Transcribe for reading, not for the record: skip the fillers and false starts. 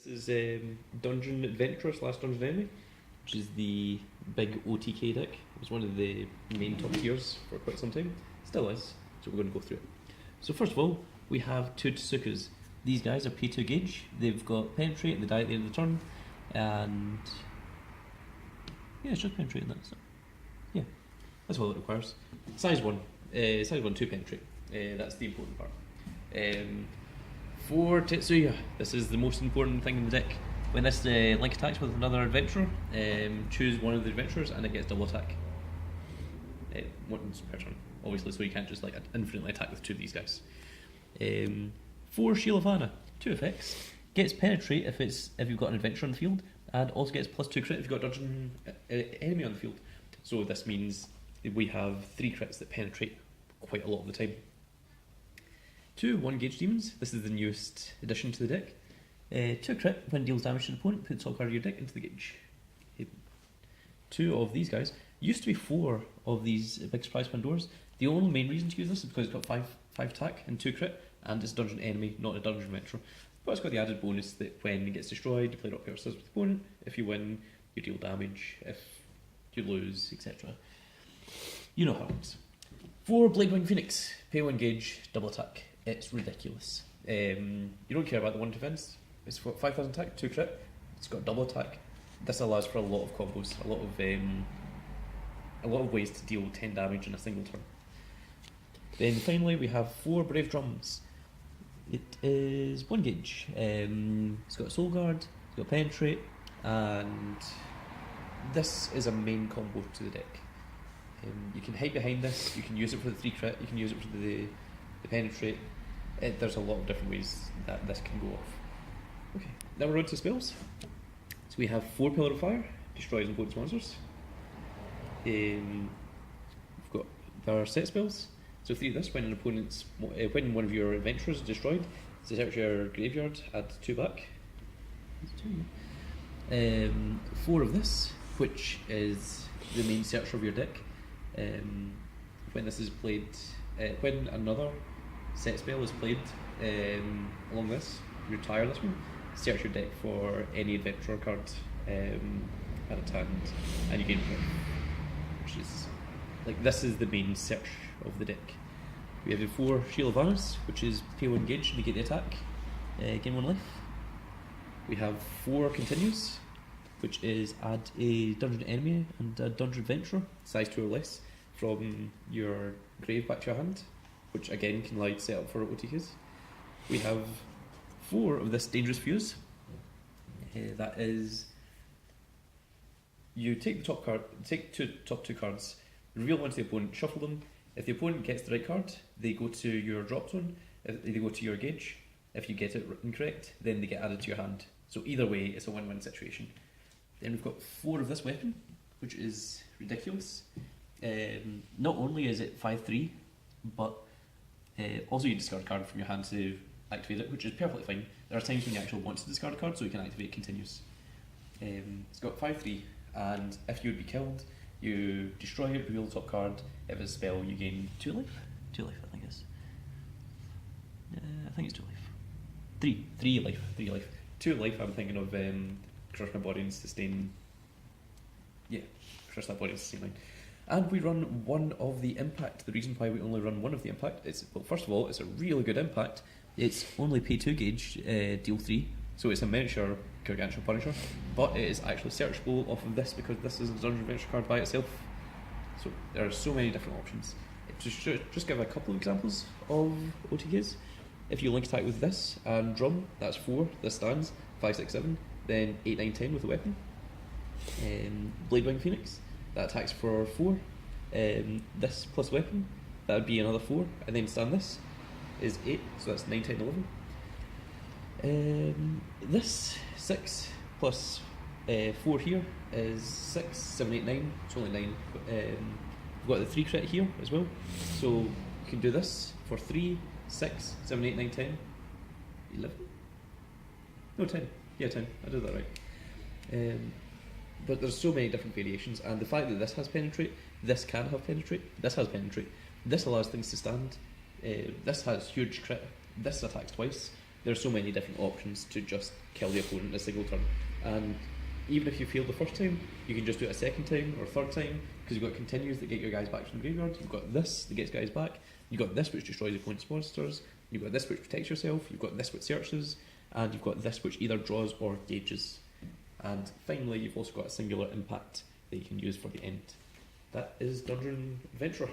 This is Dungeon Adventurer / Dungeon Enemy, which is the big OTK deck. It was one of the main top tiers for quite some time. Still is, so we're going to go through it. So first of all, we have two Tsukas. These guys are P2 gauge. They've got Penetrate, they die at the end of the turn, and yeah, it's just Penetrate and that's it. Yeah, that's all it requires. Size 1, 2 Penetrate. That's the important part. For Tetsuya, this is the most important thing in the deck. When this link attacks with another adventurer, choose one of the adventurers and it gets double attack. Once per turn, obviously, so you can't just like infinitely attack with two of these guys. For Shielovana, 2 effects. Gets Penetrate if you've got an adventurer on the field, and also gets +2 crit if you've got a dungeon enemy on the field. So this means we have 3 crits that penetrate quite a lot of the time. 2 1-gauge demons. This is the newest addition to the deck. 2 crit when deals damage to the opponent, put the top card of your deck into the gauge. 2 of these guys. Used to be 4 of these big surprise Pandoras. The only main reason to use this is because it's got 5 attack and 2 crit, and it's a dungeon enemy, not a dungeon adventurer. But it's got the added bonus that when it gets destroyed, you play rock, paper, scissors with the opponent. If you win, you deal damage. If you lose, etc. You know how it works. 4 Bladewing Phoenix. Pay 1 gauge, double attack. It's ridiculous. You don't care about the 1 defense. It's got 5,000 attack, 2 crit. It's got double attack. This allows for a lot of combos, a lot of ways to deal 10 damage in a single turn. Then finally we have 4 Brave Drums. It is 1 gauge. It's got a Soul Guard, it's got Penetrate, and this is a main combo to the deck. You can hide behind this, you can use it for the 3 crit, you can use it for the Penetrate. There's a lot of different ways that this can go off. Okay, now we're on to spells. So we have 4 Pillar of Fire, destroys opponent's monsters. We've got our set spells. So 3 of this, when when one of your adventurers is destroyed, search your graveyard, add 2 back. 4 of this, which is the main searcher of your deck. When this is played, when another set spell is played along this, retire this one, search your deck for any adventurer card at a hand, and you gain power. Which is like, this is the main search of the deck. We have the 4 Shielovana's, which is pay 1 gauge, negate the attack, gain 1 life. We have 4 Continues, which is add a dungeon enemy and a dungeon adventurer, size 2 or less, from your grave back to your hand, which again can allow you to set up for OTKs. We have 4 of this Dangerous Fuse. That is, you take the top card, take top 2 cards, reveal one to the opponent, shuffle them. If the opponent gets the right card, they go to your drop zone. If they go to your gauge. If you get it incorrect, then they get added to your hand. So either way, it's a win-win situation. Then we've got 4 of this weapon, which is ridiculous. Not only is it 5/3, but also you discard a card from your hand to activate it, which is perfectly fine. There are times when you actually want to discard a card, so you can activate Continues. It's got 5/3, and if you would be killed, you destroy it, reveal the top card. If it's a spell, you gain 2 life. 2 life, I think it is. I think it's 2 life. 3 life. 3 life. 2 life. I'm thinking of crush my body and sustain. Yeah, crush that body and sustain line. And we run 1 of the impact. The reason why we only run 1 of the impact is, well, first of all, it's a really good impact. It's only pay 2 gauge, deal 3. So it's a miniature Gargantuan Punisher, but it is actually searchable off of this because this is a Dungeon Adventure card by itself. So there are so many different options. Just give a couple of examples of OTKs. If you link attack with this and drum, that's 4, this stands, 5, 6, 7, then 8, 9, 10 with the weapon. Bladewing Phoenix, that attacks for 4. This plus weapon, that would be another 4, and then stand this is 8, so that's 9, 10, 11. This 6 plus 4 here is 6, 7, 8, 9. It's only 9. We've got the 3 crit here as well, so you can do this for 3, 6, 7, 8, 9, 10, 11. No, 10. Yeah, 10. I did that right. But there's so many different variations, and the fact that this has Penetrate, this can have Penetrate, this has Penetrate, this allows things to stand. This has huge crit. This attacks twice. There's so many different options to just kill the opponent in a single turn. And even if you failed the first time, you can just do it a second time or third time, because you've got continues that get your guys back from the graveyard, you've got this that gets guys back, you've got this which destroys the opponent's monsters, you've got this which protects yourself, you've got this which searches, and you've got this which either draws or gauges. And finally, you've also got a singular impact that you can use for the end. That is Dungeon Adventure.